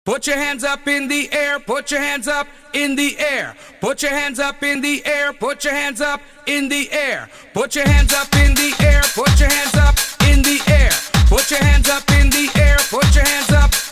Put your hands up in the air, put your hands up in the air. Put your hands up in the air, put your hands up in the air. Put your hands up in the air, put your hands up in the air. Put your hands up in the air, put your hands up